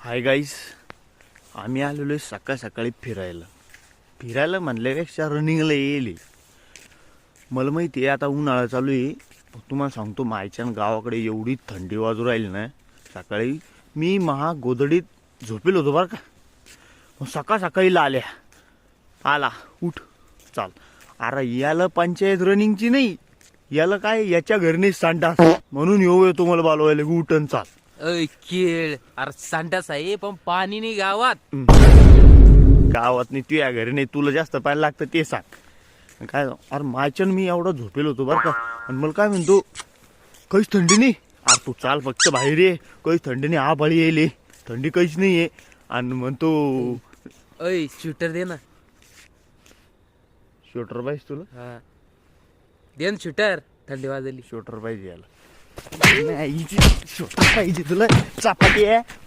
Hi guys, आम्ही आलेलो आहे सकाळ सकाळी फिरायला म्हणल्यापेक्षा रनिंगला येईल. मला माहिती आहे आता उन्हाळा चालू आहे. तुम्हाला सांगतो मायच्या गावाकडे एवढी थंडी वाजू राहील ना. सकाळी मी गोधडीत झोपेल होतो बरं का. मग सकाळ सकाळी आला उठ चाल. अरे याला पंचायत रनिंगची नाही, याला काय याच्या घरने सांडा म्हणून येऊ तुम्हाला बोलवायला उठन चाल. अय केळ, अरे संडास आहे पण पाणी नाही गावात. गावात नाही तुझ्या घरी नाही, तुला जास्त पाणी लागतं ते सांग. काय अरे मायचन मी एवढा झोपेल होतो बरं का. आणि मला काय म्हणतो काहीच थंडी नाही. अरे तू चाल फक्त बाहेर ये, काहीच थंडी नाही. हा बळी येईल थंडी काहीच नाही आहे. आणि म्हणतो अय शूटर दे ना. शूटर पाहिजे तुला. हा दे ना शूटर, थंडी वाजली. शूटर पाहिजे याला. शूटर पाहिजे तुला. चपाती आहे